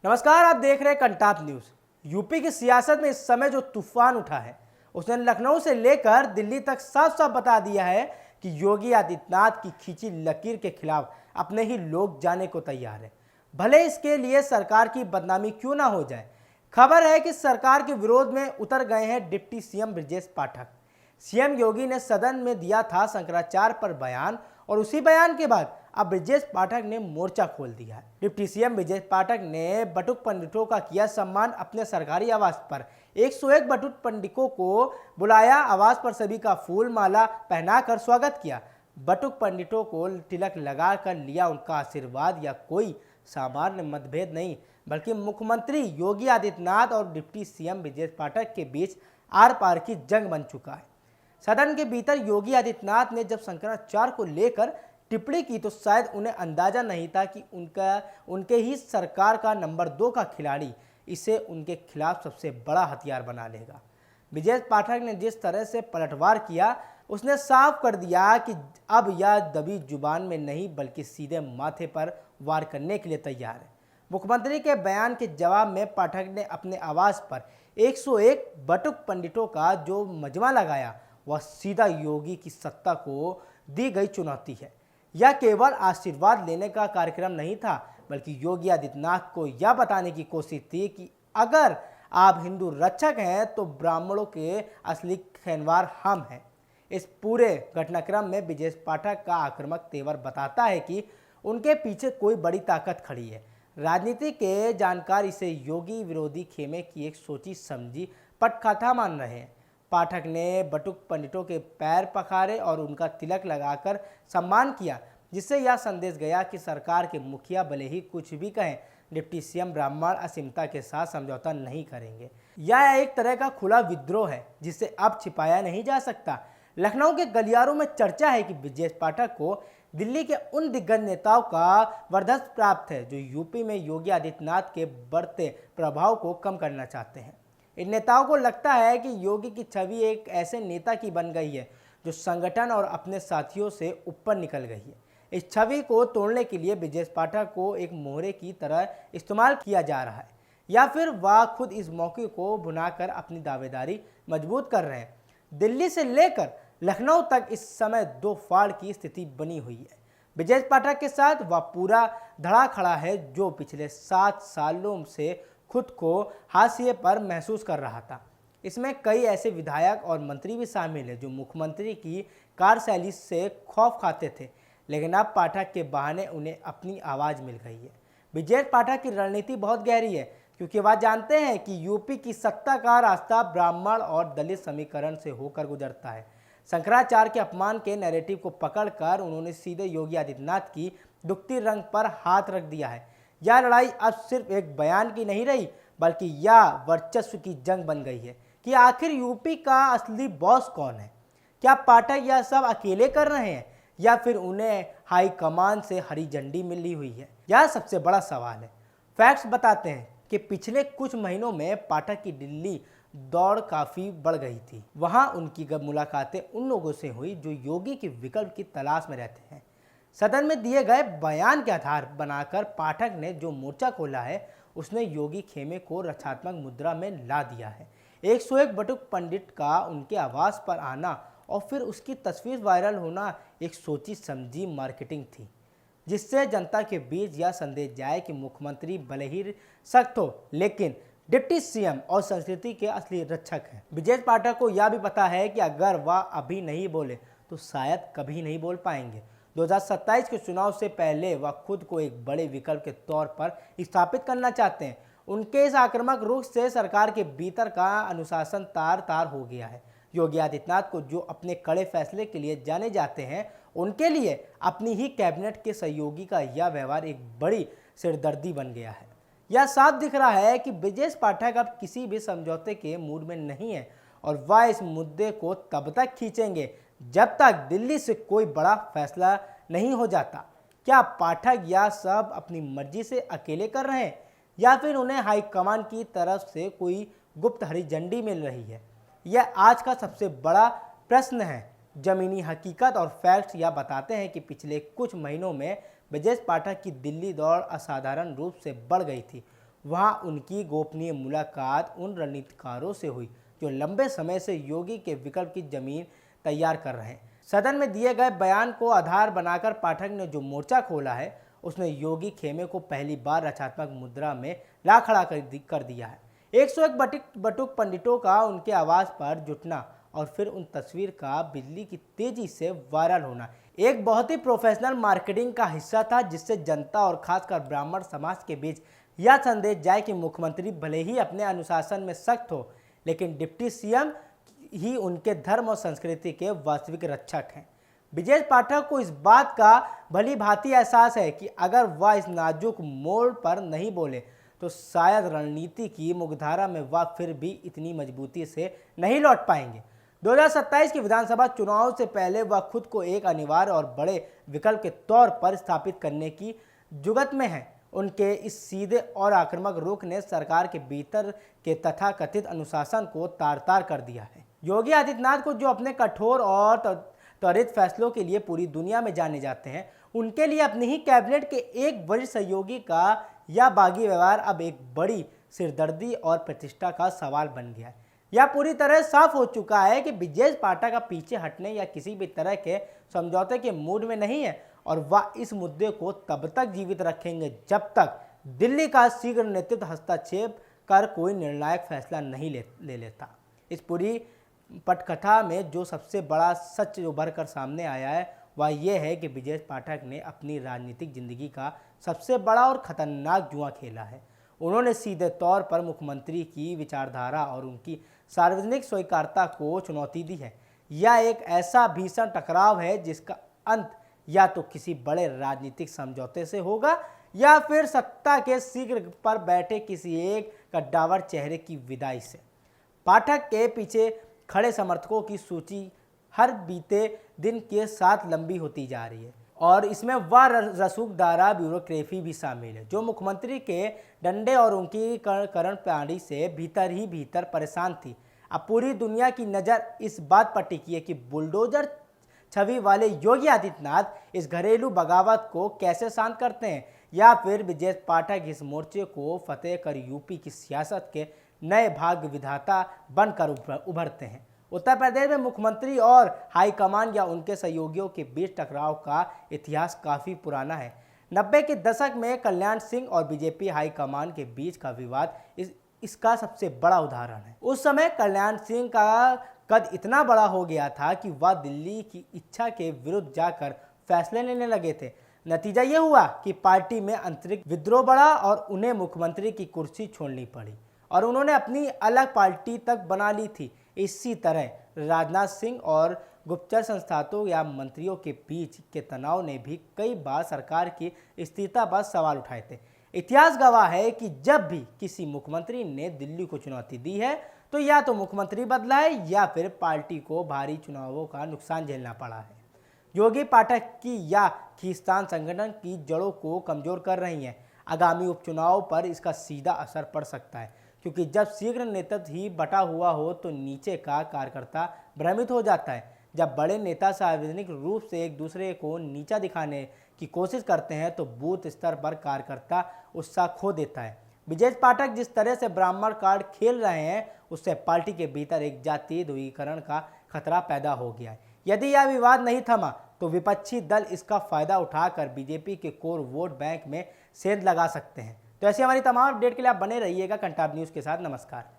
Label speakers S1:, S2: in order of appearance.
S1: नमस्कार, आप देख रहे हैं कंटाप न्यूज। यूपी की सियासत में इस समय जो तूफान उठा है उसने लखनऊ से लेकर दिल्ली तक साफ साफ बता दिया है कि योगी आदित्यनाथ की खींची लकीर के खिलाफ अपने ही लोग जाने को तैयार है, भले इसके लिए सरकार की बदनामी क्यों ना हो जाए। खबर है कि सरकार के विरोध में उतर गए हैं deputy CM Brajesh Pathak. CM योगी ने सदन में दिया था शंकराचार्य पर बयान और उसी बयान के बाद अब ब्रजेश पाठक ने मोर्चा खोल दिया है। डिप्टी सीएम ब्रजेश पाठक ने बटुक पंडितों का किया सम्मान। अपने सरकारी आवास पर 101 बटुक पंडितों को बुलाया, आवास पर सभी का फूल माला पहनाकर स्वागत किया। बटुक पंडितों को तिलक लगाकर लिया उनका आशीर्वाद। या कोई सामान्य मतभेद नहीं, बल्कि मुख्यमंत्री योगी आदित्यनाथ और डिप्टी सीएम ब्रजेश पाठक के बीच आर पार की जंग बन चुका है। सदन के भीतर योगी आदित्यनाथ ने जब शंकराचार्य को लेकर टिप्पणी की तो शायद उन्हें अंदाजा नहीं था कि उनके ही सरकार का नंबर 2 का खिलाड़ी इसे उनके खिलाफ सबसे बड़ा हथियार बना लेगा। ब्रजेश पाठक ने जिस तरह से पलटवार किया उसने साफ कर दिया कि अब यह दबी जुबान में नहीं बल्कि सीधे माथे पर वार करने के लिए तैयार है। मुख्यमंत्री के बयान के जवाब में पाठक ने अपने आवास पर 101 बटुक पंडितों का जो मजमा लगाया वह सीधा योगी की सत्ता को दी गई चुनौती है। यह केवल आशीर्वाद लेने का कार्यक्रम नहीं था, बल्कि योगी आदित्यनाथ को यह बताने की कोशिश थी कि अगर आप हिंदू रक्षक हैं तो ब्राह्मणों के असली खैनवार हम हैं। इस पूरे घटनाक्रम में ब्रजेश पाठक का आक्रामक तेवर बताता है कि उनके पीछे कोई बड़ी ताकत खड़ी है। राजनीति के जानकार इसे योगी विरोधी खेमे की एक सोची समझी पटकथा मान रहे हैं। पाठक ने बटुक पंडितों के पैर पखारे और उनका तिलक लगाकर सम्मान किया, जिससे यह संदेश गया कि सरकार के मुखिया भले ही कुछ भी कहें, डिप्टी सीएम ब्राह्मण असीमता के साथ समझौता नहीं करेंगे। यह एक तरह का खुला विद्रोह है जिसे अब छिपाया नहीं जा सकता। लखनऊ के गलियारों में चर्चा है कि ब्रजेश पाठक को दिल्ली के उन दिग्गज नेताओं का वरदस्त प्राप्त है जो यूपी में योगी आदित्यनाथ के बढ़ते प्रभाव को कम करना चाहते हैं। इन नेताओं को लगता है कि योगी की छवि एक ऐसे नेता की बन गई है जो संगठन और अपने साथियों से ऊपर निकल गई है। इस छवि को तोड़ने के लिए ब्रजेश पाठक को एक मोहरे की तरह इस्तेमाल किया जा रहा है, या फिर वह खुद इस मौके को भुनाकर अपनी दावेदारी मजबूत कर रहे हैं। दिल्ली से लेकर लखनऊ तक इस समय दो फाड़ की स्थिति बनी हुई है। ब्रजेश पाठक के साथ वह पूरा धड़ा खड़ा है जो पिछले 7 सालों से खुद को हाशिए पर महसूस कर रहा था। इसमें कई ऐसे विधायक और मंत्री भी शामिल हैं जो मुख्यमंत्री की कार्यशैली से खौफ खाते थे, लेकिन अब पाठक के बहाने उन्हें अपनी आवाज़ मिल गई है। ब्रजेश पाठक की रणनीति बहुत गहरी है, क्योंकि वह जानते हैं कि यूपी की सत्ता का रास्ता ब्राह्मण और दलित समीकरण से होकर गुजरता है। शंकराचार्य के अपमान के नैरेटिव को पकड़कर उन्होंने सीधे योगी आदित्यनाथ की दुखती रंग पर हाथ रख दिया है। यह लड़ाई अब सिर्फ एक बयान की नहीं रही, बल्कि यह वर्चस्व की जंग बन गई है कि आखिर यूपी का असली बॉस कौन है। क्या पाठक यह सब अकेले कर रहे हैं या फिर उन्हें हाईकमान से हरी झंडी मिली हुई है? यह सबसे बड़ा सवाल है। फैक्ट्स बताते हैं कि पिछले कुछ महीनों में पाठक की दिल्ली दौड़ काफ़ी बढ़ गई थी। वहां उनकी मुलाकातें उन लोगों से हुई जो योगी के विकल्प की तलाश में रहते हैं। सदन में दिए गए बयान के आधार बनाकर पाठक ने जो मोर्चा खोला है उसने योगी खेमे को रक्षात्मक मुद्रा में ला दिया है। 101 बटुक पंडित का उनके आवास पर आना और फिर उसकी तस्वीर वायरल होना एक सोची समझी मार्केटिंग थी, जिससे जनता के बीच यह संदेश जाए कि मुख्यमंत्री भले ही सख्त हो लेकिन डिप्टी सीएम और संस्कृति के असली रक्षक हैं। ब्रजेश पाठक को यह भी पता है कि अगर वह अभी नहीं बोले तो शायद कभी नहीं बोल पाएंगे। 2027 के चुनाव से पहले वह खुद को एक बड़े विकल्प के तौर पर स्थापित करना चाहते हैं। उनके इस आक्रामक रुख से सरकार के भीतर का अनुशासन तार तार हो गया है। योगी आदित्यनाथ को जो अपने कड़े फैसले के लिए जाने जाते हैं, उनके लिए अपनी ही कैबिनेट के सहयोगी का यह व्यवहार एक बड़ी सिरदर्दी बन गया है। यह साफ दिख रहा है कि ब्रजेश पाठक अब किसी भी समझौते के मूड में नहीं है और वह इस मुद्दे को तब तक खींचेंगे जब तक दिल्ली से कोई बड़ा फैसला नहीं हो जाता। क्या पाठक यह सब अपनी मर्जी से अकेले कर रहे हैं या फिर उन्हें हाईकमान की तरफ से कोई गुप्त हरी झंडी मिल रही है? यह आज का सबसे बड़ा प्रश्न है। जमीनी हकीकत और फैक्ट्स यह बताते हैं कि पिछले कुछ महीनों में ब्रजेश पाठक की दिल्ली दौड़ असाधारण रूप से बढ़ गई थी। वहां उनकी गोपनीय मुलाकात उन रणनीतिकारों से हुई जो लंबे समय से योगी के विकल्प की जमीन तैयार कर रहे हैं। सदन में दिए गए बयान को आधार बनाकर पाठक ने जो मोर्चा खोला है उसने योगी खेमे को पहली बार रचनात्मक मुद्रा में ला खड़ा कर दिया है। 101 बटुक पंडितों का उनके आवास पर जुटना और फिर उन तस्वीर का बिजली की तेजी से वायरल होना एक बहुत ही प्रोफेशनल मार्केटिंग का हिस्सा था, जिससे जनता और खासकर ब्राह्मण समाज के बीच यह संदेश जाए कि मुख्यमंत्री भले ही अपने अनुशासन में सख्त हो, लेकिन डिप्टी सीएम ही उनके धर्म और संस्कृति के वास्तविक रक्षक हैं। ब्रजेश पाठक को इस बात का भली भांति एहसास है कि अगर वह इस नाजुक मोड़ पर नहीं बोले तो शायद रणनीति की मुख्यधारा में वह फिर भी इतनी मजबूती से नहीं लौट पाएंगे। 2027 के विधानसभा चुनाव से पहले वह खुद को एक अनिवार्य और बड़े विकल्प के तौर पर स्थापित करने की जुगत में है। उनके इस सीधे और आक्रामक रुख ने सरकार के भीतर के तथाकथित अनुशासन को तार तार कर दिया है। योगी आदित्यनाथ को जो अपने कठोर और त्वरित फैसलों के लिए पूरी दुनिया में जाने जाते हैं, उनके लिए अपनी ही कैबिनेट के एक वरिष्ठ सहयोगी का यह बागी व्यवहार अब एक बड़ी सिरदर्दी और प्रतिष्ठा का सवाल बन गया है। यह पूरी तरह साफ हो चुका है कि ब्रजेश पाठक का पीछे हटने या किसी भी तरह के समझौते के मूड में नहीं है और वह इस मुद्दे को तब तक जीवित रखेंगे जब तक दिल्ली का शीघ्र नेतृत्व हस्तक्षेप कर कोई निर्णायक फैसला नहीं ले लेता। इस पूरी पटकथा में जो सबसे बड़ा सच उभर कर सामने आया है वह यह है कि ब्रजेश पाठक ने अपनी राजनीतिक जिंदगी का सबसे बड़ा और खतरनाक जुआ खेला है। उन्होंने सीधे तौर पर मुख्यमंत्री की विचारधारा और उनकी सार्वजनिक स्वीकार्यता को चुनौती दी है। यह एक ऐसा भीषण टकराव है जिसका अंत या तो किसी बड़े राजनीतिक समझौते से होगा या फिर सत्ता के शीघ्र पर बैठे किसी एक कद्दावर चेहरे की विदाई से। पाठक के पीछे खड़े समर्थकों की सूची हर बीते दिन के साथ लंबी होती जा रही है और इसमें वह रसूखदारा ब्यूरोक्रेसी भी शामिल है जो मुख्यमंत्री के डंडे और उनकी करण प्रणाली से भीतर ही भीतर परेशान थी। अब पूरी दुनिया की नज़र इस बात पर टिकी है कि बुलडोजर छवि वाले योगी आदित्यनाथ इस घरेलू बगावत को कैसे शांत करते हैं या फिर ब्रजेश पाठक इस मोर्चे को फतेह कर यूपी की सियासत के नए भाग्य विधाता बनकर उभरते हैं। उत्तर प्रदेश में मुख्यमंत्री और हाईकमान या उनके सहयोगियों के बीच टकराव का इतिहास काफ़ी पुराना है। 90 के दशक में कल्याण सिंह और बीजेपी हाईकमान के बीच का विवाद इसका सबसे बड़ा उदाहरण है। उस समय कल्याण सिंह का कद इतना बड़ा हो गया था कि वह दिल्ली की इच्छा के विरुद्ध जाकर फैसले लेने लगे थे। नतीजा ये हुआ कि पार्टी में आंतरिक विद्रोह बढ़ा और उन्हें मुख्यमंत्री की कुर्सी छोड़नी पड़ी और उन्होंने अपनी अलग पार्टी तक बना ली थी। इसी तरह राजनाथ सिंह और गुप्तचर संस्थानों या मंत्रियों के बीच के तनाव ने भी कई बार सरकार की स्थिरता पर सवाल उठाए थे। इतिहास गवाह है कि जब भी किसी मुख्यमंत्री ने दिल्ली को चुनौती दी है तो या तो मुख्यमंत्री बदला है या फिर पार्टी को भारी चुनावों का नुकसान झेलना पड़ा है। योगी पाठक की या खींचतान संगठन की जड़ों को कमजोर कर रही हैं। आगामी उपचुनाव पर इसका सीधा असर पड़ सकता है क्योंकि जब शीघ्र नेतृत्व ही बटा हुआ हो तो नीचे का कार्यकर्ता भ्रमित हो जाता है। जब बड़े नेता सार्वजनिक रूप से एक दूसरे को नीचा दिखाने की कोशिश करते हैं तो बूथ स्तर पर कार्यकर्ता उत्साह खो देता है। ब्रजेश पाठक जिस तरह से ब्राह्मण कार्ड खेल रहे हैं उससे पार्टी के भीतर एक जातीय ध्रुवीकरण का खतरा पैदा हो गया है। यदि यह विवाद नहीं थमा तो विपक्षी दल इसका फायदा उठाकर बीजेपी के कोर वोट बैंक में सेंध लगा सकते हैं। तो ऐसी हमारी तमाम अपडेट के लिए आप बने रहिएगा कंटाब न्यूज़ के साथ। नमस्कार।